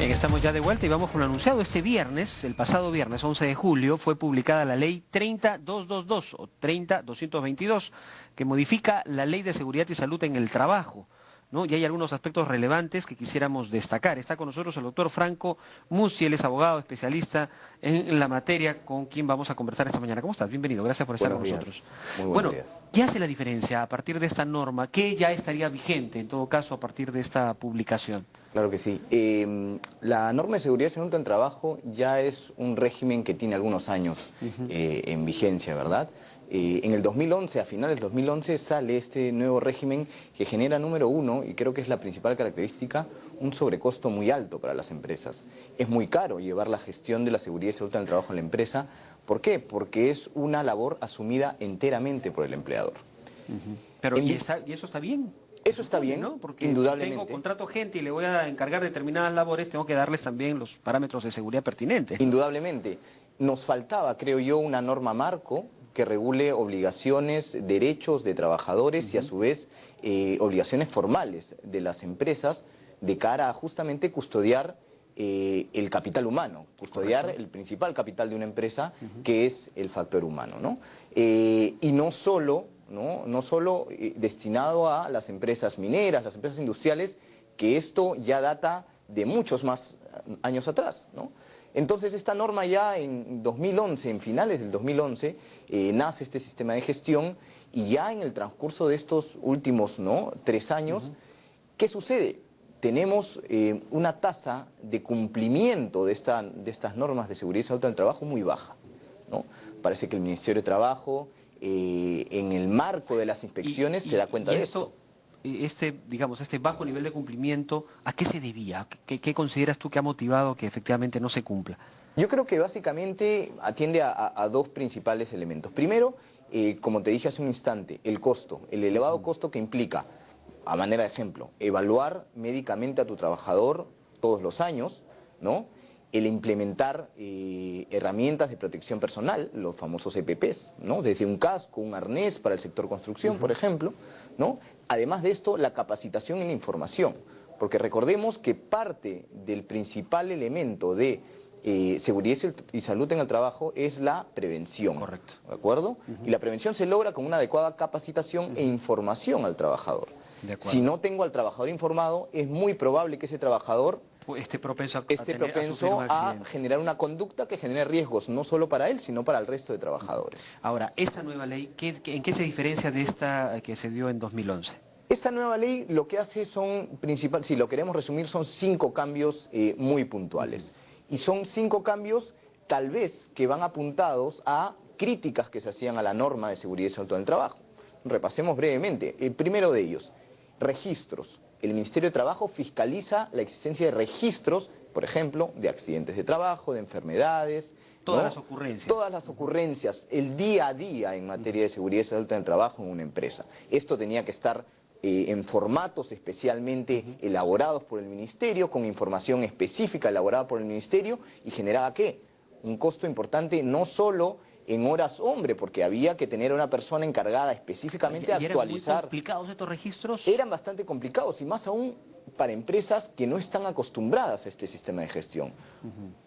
Bien, estamos ya de vuelta y vamos con lo anunciado. Este viernes, el pasado viernes 11 de julio, fue publicada la ley 30222 o 30222, que modifica la Ley de Seguridad y Salud en el Trabajo, ¿no? Y hay algunos aspectos relevantes que quisiéramos destacar. Está con nosotros el doctor Franco Musi, él es abogado especialista en la materia, con quien vamos a conversar esta mañana. ¿Cómo estás? Bienvenido, gracias por estar con nosotros. Muy buenos días. ¿Qué hace la diferencia a partir de esta norma? ¿Qué ya estaría vigente, en todo caso, a partir de esta publicación? Claro que sí. La norma de seguridad y salud en el trabajo ya es un régimen que tiene algunos años en vigencia, ¿verdad? En el 2011, a finales del 2011, sale este nuevo régimen que genera, número uno, y creo que es la principal característica, un sobrecosto muy alto para las empresas. Es muy caro llevar la gestión de la seguridad y salud en el trabajo en la empresa. ¿Por qué? Porque es una labor asumida enteramente por el empleador. Pero, ¿y eso está bien? Eso está bien, ¿no? Porque indudablemente. si tengo contrato gente y le voy a encargar determinadas labores, tengo que darles también los parámetros de seguridad pertinentes. Indudablemente. Nos faltaba, creo yo, una norma marco que regule obligaciones, derechos de trabajadores y a su vez obligaciones formales de las empresas de cara a justamente custodiar el capital humano, custodiar el principal capital de una empresa, que es el factor humano, ¿no? Y no solo destinado a las empresas mineras, las empresas industriales, que esto ya data de muchos más años atrás, ¿no? Entonces esta norma ya en 2011, en finales del 2011, nace este sistema de gestión y ya en el transcurso de estos últimos 3 años, ¿qué sucede? Tenemos una tasa de cumplimiento de estas normas de seguridad y salud en el trabajo muy baja, ¿no? Parece que el Ministerio de Trabajo, en el marco de las inspecciones, se da cuenta de esto. Digamos, este bajo nivel de cumplimiento, ¿a qué se debía? ¿Qué consideras tú que ha motivado que efectivamente no se cumpla? Yo creo que básicamente atiende a dos principales elementos. Primero, como te dije hace un instante, el costo, el elevado costo que implica, a manera de ejemplo, evaluar médicamente a tu trabajador todos los años, ¿no? El implementar herramientas de protección personal, los famosos EPPs, ¿no? Desde un casco, un arnés para el sector construcción, por ejemplo, ¿no? Además de esto, la capacitación en la información, porque recordemos que parte del principal elemento de seguridad y salud en el trabajo es la prevención. Correcto. ¿De acuerdo? Y la prevención se logra con una adecuada capacitación e información al trabajador. Si no tengo al trabajador informado, es muy probable que ese trabajador esté propenso a generar una conducta que genere riesgos, no solo para él, sino para el resto de trabajadores. Ahora, esta nueva ley, ¿en qué se diferencia de esta que se dio en 2011? Esta nueva ley lo que hace si lo queremos resumir, son 5 cambios muy puntuales. Y son 5 cambios, tal vez, que van apuntados a críticas que se hacían a la norma de seguridad y salud en el trabajo. Repasemos brevemente. El primero de ellos, registros. El Ministerio de Trabajo fiscaliza la existencia de registros, por ejemplo, de accidentes de trabajo, de enfermedades. Todas las ocurrencias. Todas las ocurrencias, el día a día en materia de seguridad y salud en el trabajo en una empresa. Esto tenía que estar en formatos especialmente elaborados por el Ministerio, con información específica elaborada por el Ministerio, y generaba ¿qué? Un costo importante no solo en horas hombre, porque había que tener a una persona encargada específicamente de actualizar. ¿Eran muy complicados estos registros? Eran bastante complicados, y más aún para empresas que no están acostumbradas a este sistema de gestión.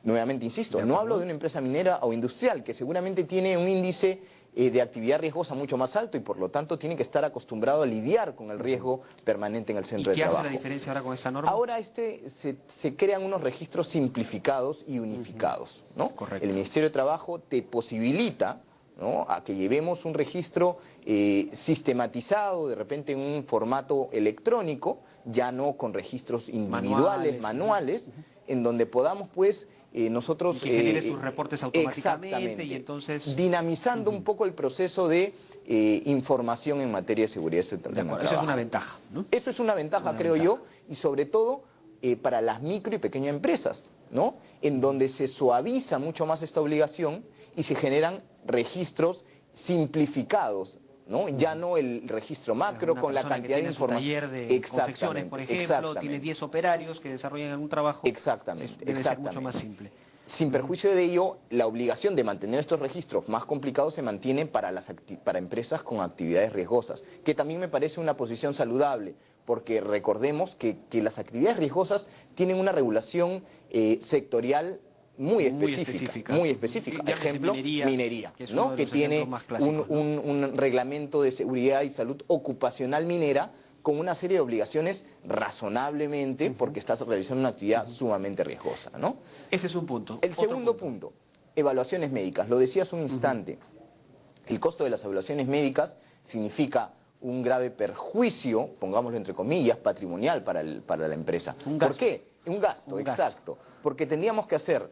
Nuevamente insisto, no hablo de una empresa minera o industrial, que seguramente tiene un índice de actividad riesgosa mucho más alto y por lo tanto tiene que estar acostumbrado a lidiar con el riesgo permanente en el centro de trabajo. ¿Y qué hace la diferencia ahora con esa norma? Ahora se crean unos registros simplificados y unificados, ¿no? Correcto. El Ministerio de Trabajo te posibilita, ¿no?, a que llevemos un registro sistematizado, de repente en un formato electrónico, ya no con registros individuales, manuales, en donde podamos pues nosotros... Y que genere sus reportes automáticamente y entonces... dinamizando un poco el proceso de información en materia de seguridad y salud en el trabajo. Eso es una ventaja, ¿no? Eso es una ventaja, creo yo, y sobre todo para las micro y pequeñas empresas, ¿no? En donde se suaviza mucho más esta obligación y se generan registros simplificados, ¿no? Ya no el registro macro con la cantidad de información. Taller de confecciones, por ejemplo, tiene 10 operarios que desarrollan algún trabajo. Exactamente. Debe ser mucho más simple. Sin perjuicio de ello, la obligación de mantener estos registros más complicados se mantiene para empresas con actividades riesgosas, que también me parece una posición saludable, porque recordemos que las actividades riesgosas tienen una regulación sectorial muy específica. Ejemplo, minería, que es ¿no? Que tiene más clásicos, ¿no? un reglamento de seguridad y salud ocupacional minera con una serie de obligaciones razonablemente, porque estás realizando una actividad sumamente riesgosa, ¿no? Ese es un punto. El segundo punto, evaluaciones médicas. Lo decía hace un instante. El costo de las evaluaciones médicas significa un grave perjuicio, pongámoslo entre comillas, patrimonial para la empresa. ¿Por qué? Un gasto, exacto. Porque tendríamos que hacer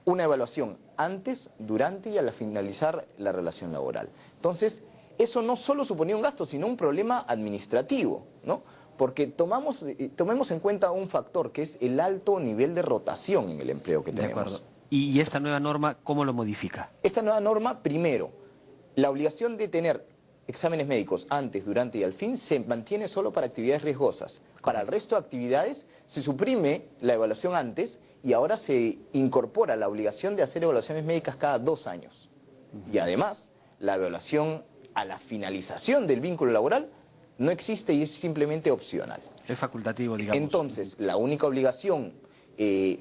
una evaluación antes, durante y al finalizar la relación laboral. Entonces, eso no solo suponía un gasto, sino un problema administrativo, ¿no? Porque tomemos en cuenta un factor, que es el alto nivel de rotación en el empleo que tenemos. De acuerdo. ¿Y esta nueva norma cómo lo modifica? Esta nueva norma, primero, la obligación de tener exámenes médicos antes, durante y al fin se mantiene solo para actividades riesgosas. Para el resto de actividades se suprime la evaluación antes y ahora se incorpora la obligación de hacer evaluaciones médicas cada 2 años. Y además, la evaluación a la finalización del vínculo laboral no existe y es simplemente opcional. Es facultativo, digamos. Entonces, la única obligación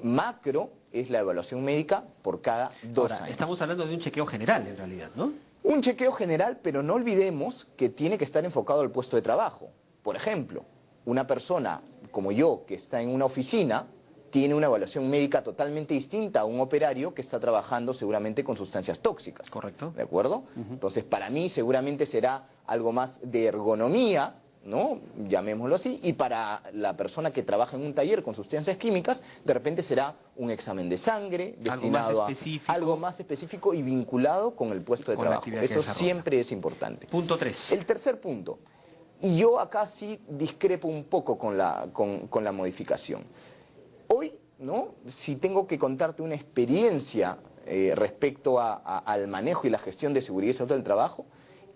macro es la evaluación médica por cada 2 años. Estamos hablando de un chequeo general, en realidad, ¿no? Un chequeo general, pero no olvidemos que tiene que estar enfocado al puesto de trabajo. Por ejemplo, una persona como yo, que está en una oficina, tiene una evaluación médica totalmente distinta a un operario que está trabajando seguramente con sustancias tóxicas. Correcto. ¿De acuerdo? Entonces, para mí seguramente será algo más de ergonomía, ¿no? Llamémoslo así, y para la persona que trabaja en un taller con sustancias químicas, de repente será un examen de sangre destinado a algo más específico y vinculado con el puesto de trabajo. Eso siempre es importante. Punto 3. El tercer punto, y yo acá sí discrepo un poco con la modificación. Hoy, ¿no? Si tengo que contarte una experiencia respecto al manejo y la gestión de seguridad y salud del trabajo,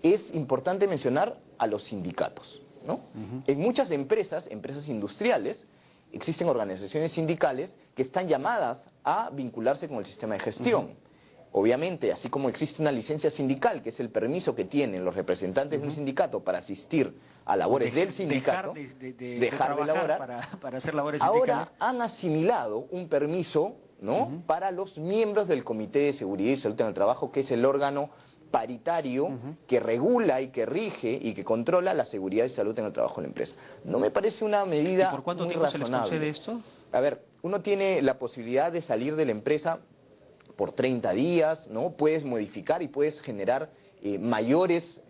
es importante mencionar a los sindicatos, ¿no? En muchas empresas industriales, existen organizaciones sindicales que están llamadas a vincularse con el sistema de gestión. Obviamente, así como existe una licencia sindical, que es el permiso que tienen los representantes de un sindicato para asistir a labores del sindicato, dejar de laborar, para hacer labores sindicales. Ahora han asimilado un permiso, ¿no? Para los miembros del Comité de Seguridad y Salud en el Trabajo, que es el órgano paritario que regula y que rige y que controla la seguridad y salud en el trabajo de la empresa. No me parece una medida ¿Y por cuánto muy tiempo razonable. se les concede esto? A ver, uno tiene la posibilidad de salir de la empresa por 30 días, ¿no? Puedes modificar y puedes generar mayores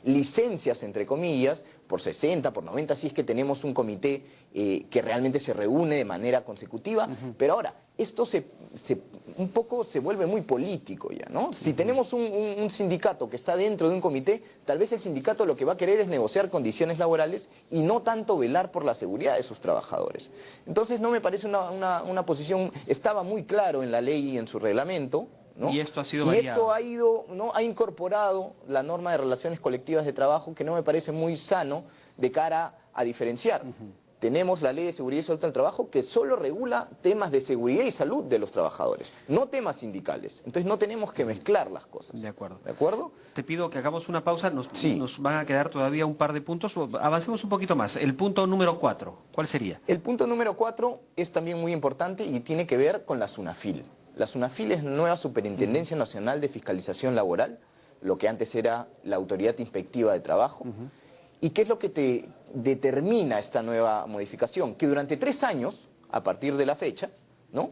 licencias, entre comillas, por 60, por 90, si es que tenemos un comité que realmente se reúne de manera consecutiva. Pero ahora, esto un poco se vuelve muy político ya, ¿no? Si tenemos un sindicato que está dentro de un comité, tal vez el sindicato lo que va a querer es negociar condiciones laborales y no tanto velar por la seguridad de sus trabajadores. Entonces no me parece una posición, estaba muy claro en la ley y en su reglamento, ¿no? Y esto ha sido variado. Y esto ha incorporado la norma de relaciones colectivas de trabajo, que no me parece muy sano de cara a diferenciar. Tenemos la Ley de Seguridad y Salud del Trabajo que solo regula temas de seguridad y salud de los trabajadores, no temas sindicales. Entonces no tenemos que mezclar las cosas. De acuerdo. ¿De acuerdo? Te pido que hagamos una pausa, nos van a quedar todavía un par de puntos, avancemos un poquito más. El punto número 4, ¿cuál sería? El punto número 4 es también muy importante y tiene que ver con la SUNAFIL. La SUNAFIL es la nueva Superintendencia Nacional de Fiscalización Laboral, lo que antes era la Autoridad Inspectiva de Trabajo. ¿Y qué es lo que te determina esta nueva modificación? Que durante 3 años, a partir de la fecha, ¿no?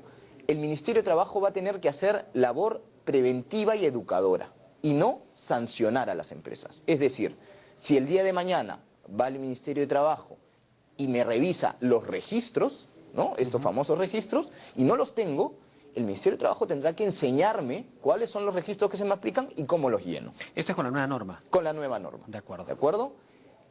El Ministerio de Trabajo va a tener que hacer labor preventiva y educadora y no sancionar a las empresas. Es decir, si el día de mañana va el Ministerio de Trabajo y me revisa los registros, ¿no? Estos famosos registros, y no los tengo, el Ministerio de Trabajo tendrá que enseñarme cuáles son los registros que se me aplican y cómo los lleno. Esto es con la nueva norma. Con la nueva norma. De acuerdo. ¿De acuerdo?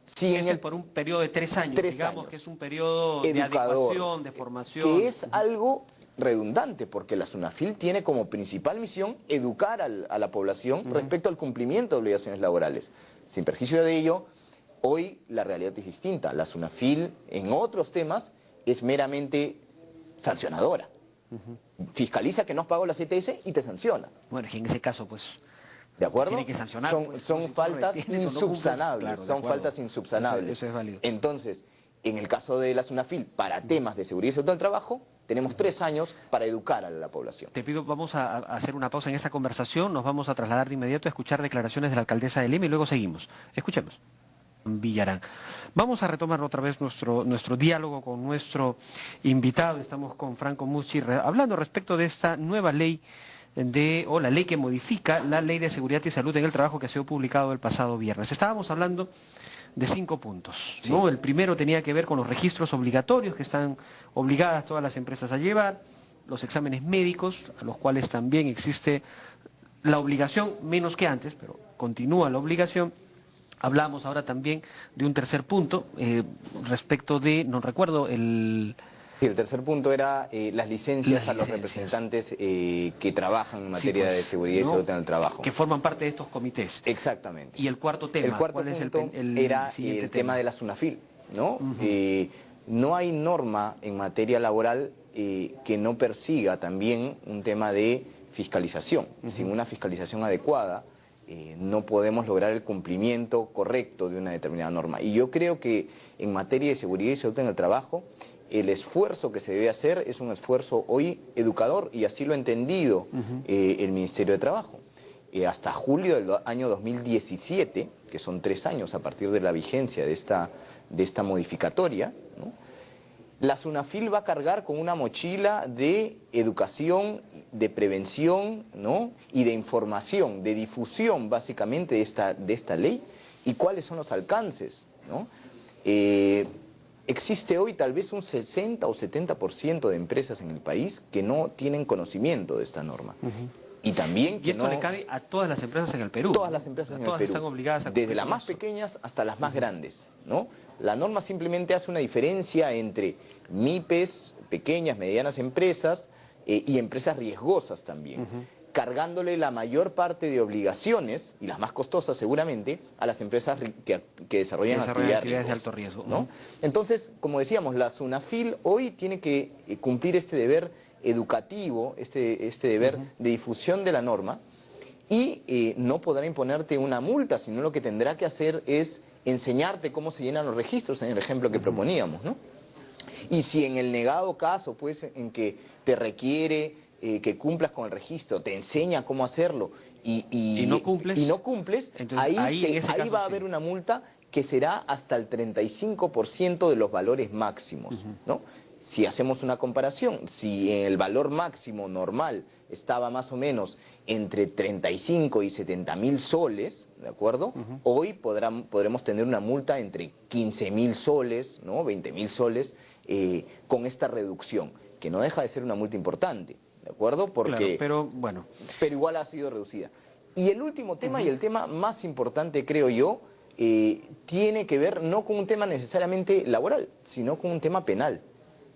Si en por un periodo de 3 años, digamos que es un periodo educador, de adecuación, de formación. Que es algo redundante, porque la SUNAFIL tiene como principal misión educar a la población respecto al cumplimiento de obligaciones laborales. Sin perjuicio de ello, hoy la realidad es distinta. La SUNAFIL en otros temas es meramente sancionadora. Fiscaliza que no has pagado la CTS y te sanciona. Bueno, es que en ese caso, pues... ¿De acuerdo? Tiene que sancionar. Son, Pues, son si tú faltas retienes o no cumples, insubsanables. claro, de Son acuerdo. faltas insubsanables. Eso es válido. Entonces, en el caso de la SUNAFIL, para temas de seguridad y salud del trabajo, tenemos 3 años para educar a la población. Te pido, vamos a hacer una pausa en esta conversación, nos vamos a trasladar de inmediato a escuchar declaraciones de la alcaldesa de Lima y luego seguimos. Escuchemos. Villarán. Vamos a retomar otra vez nuestro diálogo con nuestro invitado. Estamos con Franco Muschi hablando respecto de esta nueva ley o la ley que modifica la Ley de Seguridad y Salud en el Trabajo que ha sido publicado el pasado viernes. Estábamos hablando de 5 puntos, ¿no? Sí. El primero tenía que ver con los registros obligatorios que están obligadas todas las empresas a llevar, los exámenes médicos, a los cuales también existe la obligación, menos que antes, pero continúa la obligación. Hablamos ahora también de un tercer punto respecto de, no recuerdo, Sí, el tercer punto era las licencias a los representantes que trabajan en materia de seguridad y salud en el trabajo. Que forman parte de estos comités. Exactamente. Y el cuarto tema, el cuarto ¿cuál es era el tema de la SUNAFIL, ¿no? No hay norma en materia laboral que no persiga también un tema de fiscalización. Sin una fiscalización adecuada, no podemos lograr el cumplimiento correcto de una determinada norma. Y yo creo que en materia de seguridad y salud en el trabajo, el esfuerzo que se debe hacer es un esfuerzo hoy educador, y así lo ha entendido el Ministerio de Trabajo. Hasta julio del año 2017, que son 3 años a partir de la vigencia de esta modificatoria, ¿no? La SUNAFIL va a cargar con una mochila de educación, de prevención, ¿no? Y de información, de difusión básicamente de esta ley, y cuáles son los alcances, ¿no? Existe hoy tal vez un 60 o 70% de empresas en el país que no tienen conocimiento de esta norma. Y también que y esto le cabe a todas las empresas en el Perú. Todas las empresas en el Perú. Están obligadas a desde las más pequeñas hasta las más grandes, ¿no? La norma simplemente hace una diferencia entre MIPES, pequeñas, medianas empresas, y empresas riesgosas también, cargándole la mayor parte de obligaciones, y las más costosas seguramente, a las empresas que desarrollan actividades de alto riesgo, ¿no? Entonces, como decíamos, la SUNAFIL hoy tiene que cumplir este deber educativo, este deber de difusión de la norma, y no podrá imponerte una multa, sino lo que tendrá que hacer es enseñarte cómo se llenan los registros, en el ejemplo que proponíamos, ¿no? Y si en el negado caso, pues, en que te requiere que cumplas con el registro, te enseña cómo hacerlo y no cumples, entonces, ahí va a haber una multa que será hasta el 35% de los valores máximos, ¿no? Si hacemos una comparación, si el valor máximo normal estaba más o menos entre 35 y 70.000 soles, ¿de acuerdo? Hoy podremos tener una multa entre 15.000 soles, ¿no? 20.000 soles, con esta reducción, que no deja de ser una multa importante, ¿de acuerdo? Porque, claro, pero igual ha sido reducida. Y el último tema, y el tema más importante, creo yo, tiene que ver no con un tema necesariamente laboral, sino con un tema penal,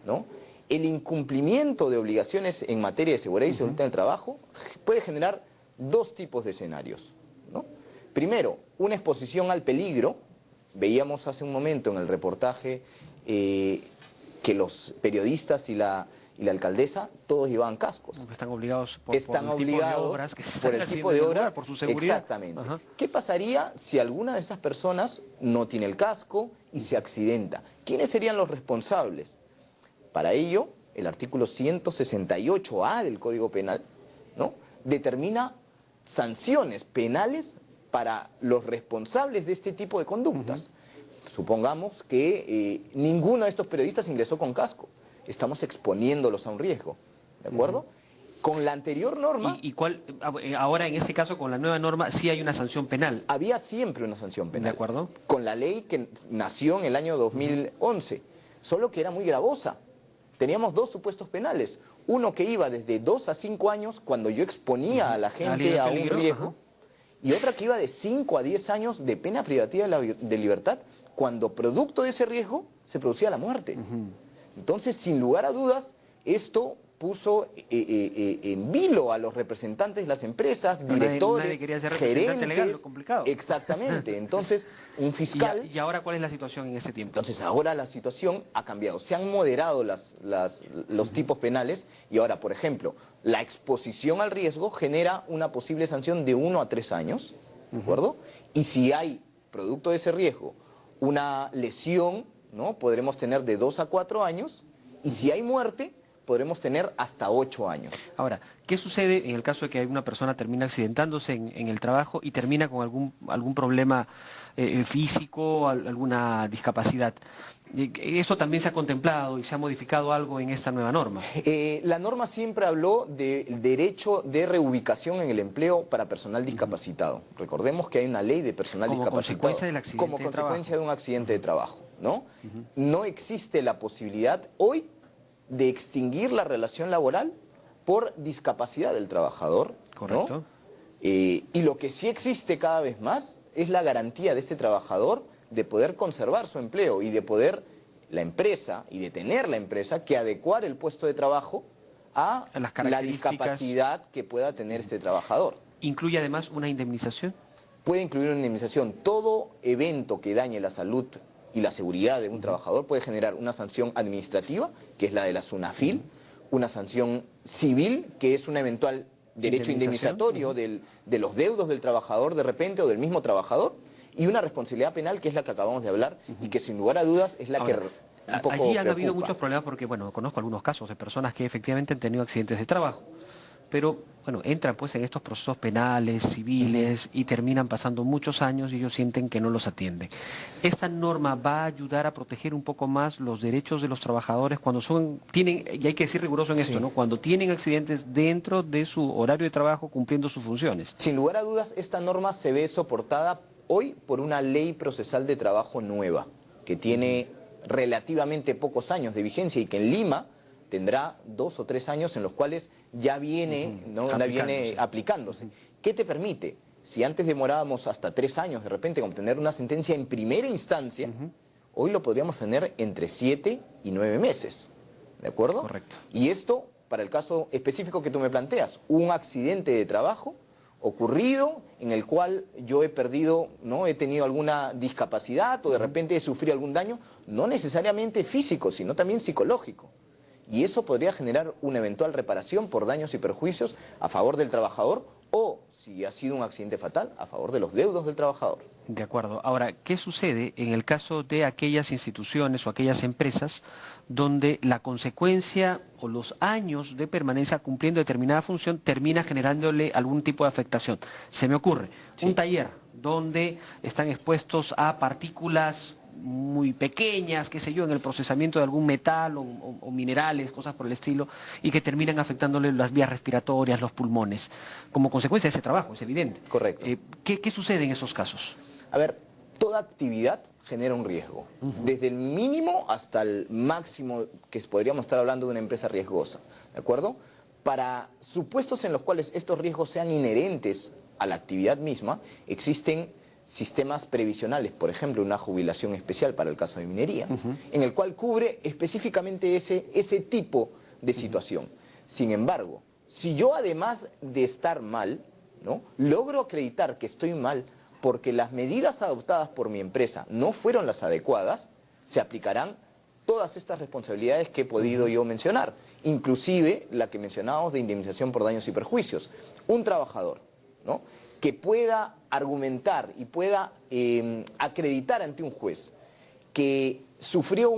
¿no? El incumplimiento de obligaciones en materia de seguridad y salud en el trabajo puede generar 2 tipos de escenarios, ¿no? Primero, una exposición al peligro. Veíamos hace un momento en el reportaje que los periodistas y la alcaldesa todos llevaban cascos. Están obligados por el tipo de obras, por su seguridad. Exactamente. ¿Qué pasaría si alguna de esas personas no tiene el casco y se accidenta? ¿Quiénes serían los responsables? Para ello, el artículo 168A del Código Penal, ¿no?, determina sanciones penales para los responsables de este tipo de conductas. Supongamos que ninguno de estos periodistas ingresó con casco. Estamos exponiéndolos a un riesgo, ¿de acuerdo? Con la anterior norma... ¿Y cuál, ahora en este caso con la nueva norma sí hay una sanción penal? Había siempre una sanción penal. ¿De acuerdo? Con la ley que nació en el año 2011, solo que era muy gravosa. Teníamos 2 supuestos penales. Uno que iba desde 2 a 5 años cuando yo exponía a la gente a un riesgo, y otra que iba de 5 a 10 años de pena privativa de libertad cuando producto de ese riesgo se producía la muerte. Entonces, sin lugar a dudas, esto puso en vilo a los representantes de las empresas, directores, nadie quería ser representante gerentes. legal, lo complicado. Exactamente. Entonces, un fiscal... ¿Y ahora cuál es la situación en ese tiempo? Entonces, ahora la situación ha cambiado. Se han moderado los tipos penales y ahora, por ejemplo, la exposición al riesgo genera una posible sanción de 1 a 3 años, ¿de acuerdo? Y si hay, producto de ese riesgo, una lesión, ¿no? Podremos tener de 2 a 4 años, y si hay muerte, podremos tener hasta 8 años. Ahora, ¿qué sucede en el caso de que una persona termina accidentándose en el trabajo y termina con algún problema físico, alguna discapacidad? ¿Eso también se ha contemplado y se ha modificado algo en esta nueva norma? La norma siempre habló del derecho de reubicación en el empleo para personal discapacitado. Recordemos que hay una ley de personal discapacitado. Como consecuencia del accidente como consecuencia de un accidente de trabajo, ¿no? No existe la posibilidad hoy de extinguir la relación laboral por discapacidad del trabajador, ¿no? Correcto. Y lo que sí existe cada vez más es la garantía de este trabajador de poder conservar su empleo y de poder la empresa y de tener la empresa que adecuar el puesto de trabajo a la discapacidad que pueda tener este trabajador. ¿Incluye además una indemnización? Puede incluir una indemnización. Todo evento que dañe la salud y la seguridad de un trabajador puede generar una sanción administrativa, que es la de la SUNAFIL, una sanción civil, que es un eventual derecho indemnizatorio de los deudos del trabajador de repente o del mismo trabajador, y una responsabilidad penal, que es la que acabamos de hablar y que sin lugar a dudas es la que un poco allí han habido preocupa. muchos problemas porque, bueno, conozco algunos casos de personas que efectivamente han tenido accidentes de trabajo, pero, bueno, entran pues en estos procesos penales, civiles, y terminan pasando muchos años y ellos sienten que no los atienden. ¿Esta norma va a ayudar a proteger un poco más los derechos de los trabajadores cuando tienen, y hay que ser riguroso en esto, ¿no? Cuando tienen accidentes dentro de su horario de trabajo cumpliendo sus funciones? Sin lugar a dudas, esta norma se ve soportada hoy por una ley procesal de trabajo nueva, que tiene relativamente pocos años de vigencia y que en Lima tendrá 2 o 3 años en los cuales ya viene, aplicándose. ¿Qué te permite? Si antes demorábamos hasta 3 años de repente en obtener una sentencia en primera instancia, hoy lo podríamos tener entre 7 y 9 meses. ¿De acuerdo? Correcto. Y esto, para el caso específico que tú me planteas, un accidente de trabajo ocurrido en el cual yo he perdido, ¿no? He tenido alguna discapacidad o de repente he sufrido algún daño, no necesariamente físico, sino también psicológico. Y eso podría generar una eventual reparación por daños y perjuicios a favor del trabajador o, si ha sido un accidente fatal, a favor de los deudos del trabajador. De acuerdo. Ahora, ¿qué sucede en el caso de aquellas instituciones o aquellas empresas donde la consecuencia o los años de permanencia cumpliendo determinada función termina generándole algún tipo de afectación? Se me ocurre un taller donde están expuestos a partículas muy pequeñas, qué sé yo, en el procesamiento de algún metal o minerales, cosas por el estilo, y que terminan afectándole las vías respiratorias, los pulmones, como consecuencia de ese trabajo, es evidente. Correcto. ¿Qué sucede en esos casos? A ver, toda actividad genera un riesgo, desde el mínimo hasta el máximo, que podríamos estar hablando de una empresa riesgosa, ¿de acuerdo? Para supuestos en los cuales estos riesgos sean inherentes a la actividad misma, existen sistemas previsionales, por ejemplo, una jubilación especial para el caso de minería, en el cual cubre específicamente ese tipo de situación. Sin embargo, si yo además de estar mal, ¿no? logro acreditar que estoy mal porque las medidas adoptadas por mi empresa no fueron las adecuadas, se aplicarán todas estas responsabilidades que he podido yo mencionar, inclusive la que mencionábamos de indemnización por daños y perjuicios. Un trabajador, ¿no? que pueda argumentar y pueda acreditar ante un juez que sufrió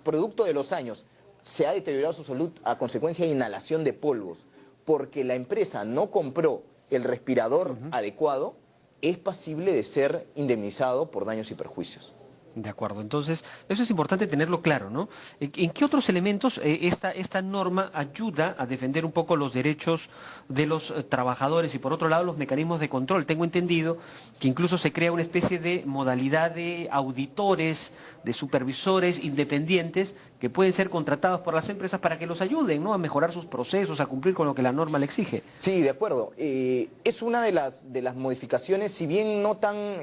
producto de los años, se ha deteriorado su salud a consecuencia de inhalación de polvos, porque la empresa no compró el respirador adecuado, es pasible de ser indemnizado por daños y perjuicios. De acuerdo, entonces eso es importante tenerlo claro, ¿no? ¿En qué otros elementos esta norma ayuda a defender un poco los derechos de los trabajadores y por otro lado los mecanismos de control? Tengo entendido que incluso se crea una especie de modalidad de auditores, de supervisores independientes que pueden ser contratados por las empresas para que los ayuden, ¿no? a mejorar sus procesos, a cumplir con lo que la norma le exige. Sí, de acuerdo. Es una de las modificaciones, si bien no tan,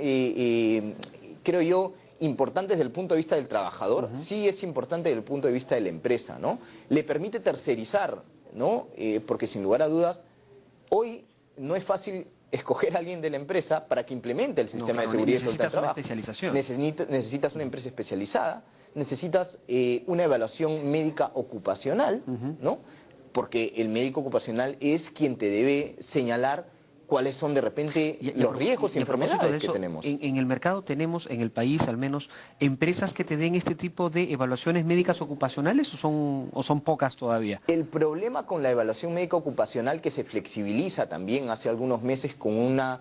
creo yo, importante desde el punto de vista del trabajador, sí es importante desde el punto de vista de la empresa, ¿no? Le permite tercerizar ¿no? Porque sin lugar a dudas, hoy no es fácil escoger a alguien de la empresa para que implemente el sistema de seguridad y salud del trabajo. Necesitas una empresa especializada, necesitas una evaluación médica ocupacional, ¿no? Porque el médico ocupacional es quien te debe señalar cuáles son de repente los riesgos y enfermedades que tenemos. En el mercado tenemos, en el país al menos, empresas que te den este tipo de evaluaciones médicas ocupacionales o son pocas todavía. El problema con la evaluación médica ocupacional, que se flexibiliza también hace algunos meses con unas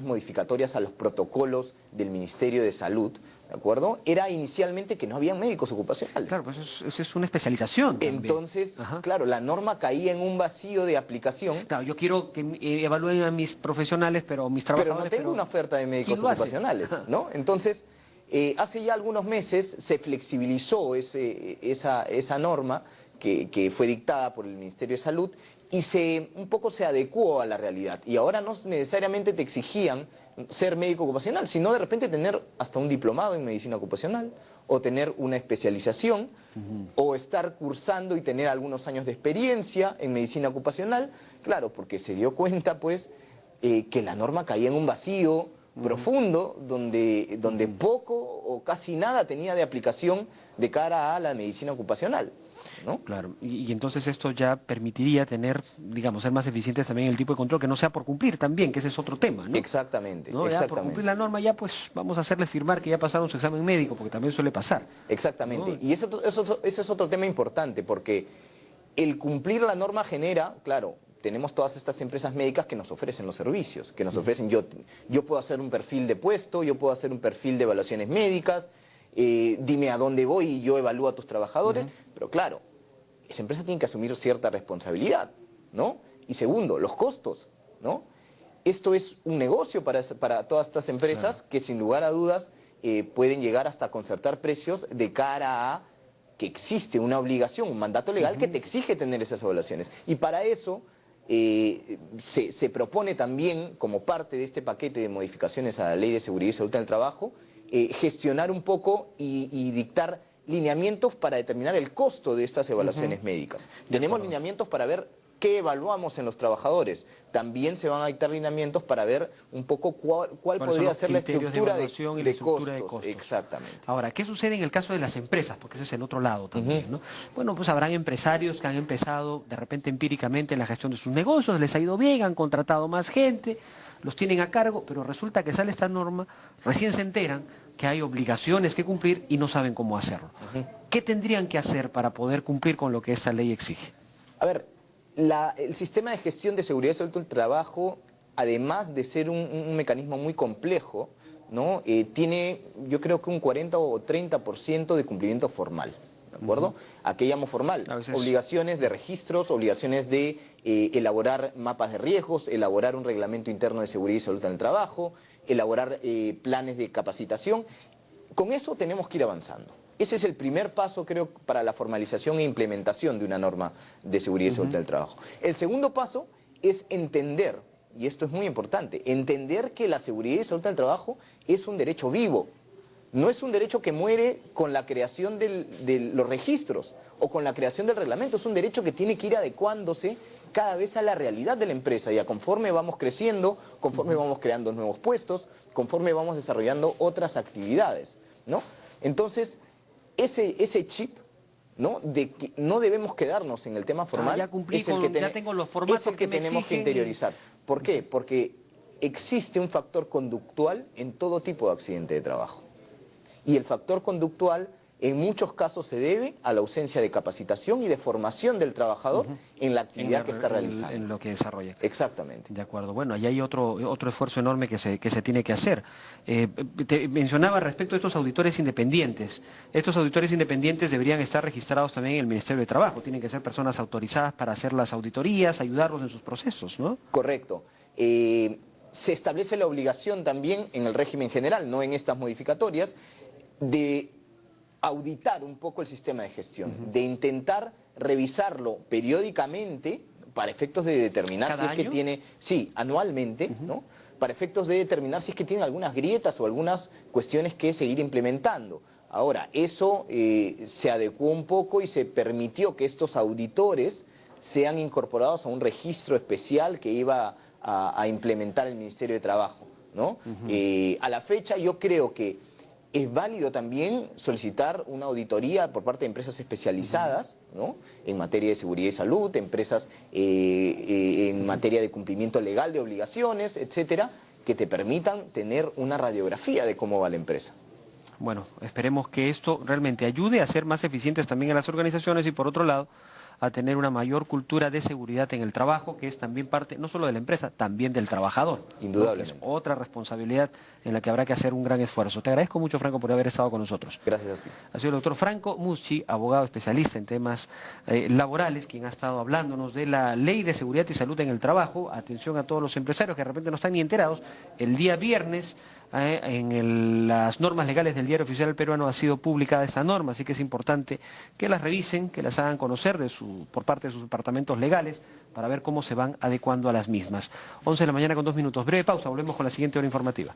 modificatorias a los protocolos del Ministerio de Salud, ¿de acuerdo? Era inicialmente que no había médicos ocupacionales. Claro, pues eso es una especialización también. Entonces, claro, la norma caía en un vacío de aplicación. Claro, yo quiero que evalúen a mis profesionales, pero mis trabajadores... Pero no tengo una oferta de médicos ocupacionales, ¿no? Entonces, hace ya algunos meses se flexibilizó esa norma que fue dictada por el Ministerio de Salud y un poco se adecuó a la realidad. Y ahora no necesariamente te exigían ser médico ocupacional, sino de repente tener hasta un diplomado en medicina ocupacional, o tener una especialización, o estar cursando y tener algunos años de experiencia en medicina ocupacional. Claro, porque se dio cuenta, pues, que la norma caía en un vacío profundo, donde poco o casi nada tenía de aplicación de cara a la medicina ocupacional, ¿no? Claro, y entonces esto ya permitiría tener, digamos, ser más eficientes también en el tipo de control, que no sea por cumplir también, que ese es otro tema, ¿no? Exactamente, ¿No? Ya por cumplir la norma ya pues vamos a hacerle firmar que ya pasaron su examen médico, porque también suele pasar. Exactamente, ¿no? Y eso es otro tema importante, porque el cumplir la norma genera, claro, tenemos todas estas empresas médicas que nos ofrecen los servicios, que nos ofrecen, yo puedo hacer un perfil de puesto, yo puedo hacer un perfil de evaluaciones médicas, dime a dónde voy y yo evalúo a tus trabajadores, pero claro, esa empresa tiene que asumir cierta responsabilidad, ¿no? Y segundo, los costos, ¿no? Esto es un negocio para todas estas empresas que sin lugar a dudas pueden llegar hasta concertar precios de cara a que existe una obligación, un mandato legal que te exige tener esas evaluaciones. Y para eso se propone también, como parte de este paquete de modificaciones a la Ley de Seguridad y Salud en el Trabajo, gestionar un poco y dictar lineamientos para determinar el costo de estas evaluaciones médicas. Tenemos lineamientos para ver qué evaluamos en los trabajadores. También se van a dictar lineamientos para ver un poco cuál podría ser la estructura de costos. Exactamente. Ahora, ¿qué sucede en el caso de las empresas? Porque ese es el otro lado también, ¿no? Bueno, pues habrán empresarios que han empezado de repente empíricamente en la gestión de sus negocios, les ha ido bien, han contratado más gente, los tienen a cargo, pero resulta que sale esta norma, recién se enteran que hay obligaciones que cumplir y no saben cómo hacerlo. ¿Qué tendrían que hacer para poder cumplir con lo que esta ley exige? A ver, el sistema de gestión de seguridad y salud del trabajo, además de ser un mecanismo muy complejo, ¿no? Tiene, yo creo que un 40 o 30% de cumplimiento formal, ¿de acuerdo? ¿A qué llamo formal? Obligaciones de registros, obligaciones de elaborar mapas de riesgos, elaborar un reglamento interno de seguridad y salud en el trabajo, elaborar planes de capacitación. Con eso tenemos que ir avanzando. Ese es el primer paso, creo, para la formalización e implementación de una norma de seguridad y salud del trabajo. El segundo paso es entender, y esto es muy importante, entender que la seguridad y salud del trabajo es un derecho vivo. No es un derecho que muere con la creación de los registros o con la creación del reglamento. Es un derecho que tiene que ir adecuándose cada vez a la realidad de la empresa. Y a conforme vamos creciendo, conforme vamos creando nuevos puestos, conforme vamos desarrollando otras actividades, ¿no? Entonces, ese chip, ¿no? De que no debemos quedarnos en el tema formal, ya cumplí ya tengo los formatos es el que tenemos que interiorizar. ¿Por qué? Porque existe un factor conductual en todo tipo de accidente de trabajo. Y el factor conductual en muchos casos se debe a la ausencia de capacitación y de formación del trabajador en la actividad que está realizando. En lo que desarrolla. Exactamente. De acuerdo. Bueno, ahí hay otro esfuerzo enorme que se tiene que hacer. Te mencionaba respecto a estos auditores independientes. Estos auditores independientes deberían estar registrados también en el Ministerio de Trabajo. Tienen que ser personas autorizadas para hacer las auditorías, ayudarlos en sus procesos, ¿no? Correcto. Se establece la obligación también en el régimen general, no en estas modificatorias, de auditar un poco el sistema de gestión, de intentar revisarlo periódicamente para efectos de determinar si es que tiene, sí, anualmente, ¿no? Para efectos de determinar si es que tiene algunas grietas o algunas cuestiones que seguir implementando. Ahora, eso se adecuó un poco y se permitió que estos auditores sean incorporados a un registro especial que iba a implementar el Ministerio de Trabajo, ¿no? A la fecha yo creo que es válido también solicitar una auditoría por parte de empresas especializadas, ¿no? En materia de seguridad y salud, empresas en materia de cumplimiento legal de obligaciones, etcétera, que te permitan tener una radiografía de cómo va la empresa. Bueno, esperemos que esto realmente ayude a ser más eficientes también en las organizaciones y, por otro lado, a tener una mayor cultura de seguridad en el trabajo, que es también parte no solo de la empresa, también del trabajador. Indudablemente. Es otra responsabilidad en la que habrá que hacer un gran esfuerzo. Te agradezco mucho, Franco, por haber estado con nosotros. Gracias a ti. Ha sido el doctor Franco Muschi, abogado especialista en temas laborales, quien ha estado hablándonos de la Ley de Seguridad y Salud en el Trabajo. Atención a todos los empresarios que de repente no están ni enterados. El día viernes, las normas legales del Diario Oficial Peruano ha sido publicada esta norma, así que es importante que las revisen, que las hagan conocer por parte de sus departamentos legales para ver cómo se van adecuando a las mismas. 11 de la mañana con 2 minutos. Breve pausa, volvemos con la siguiente hora informativa.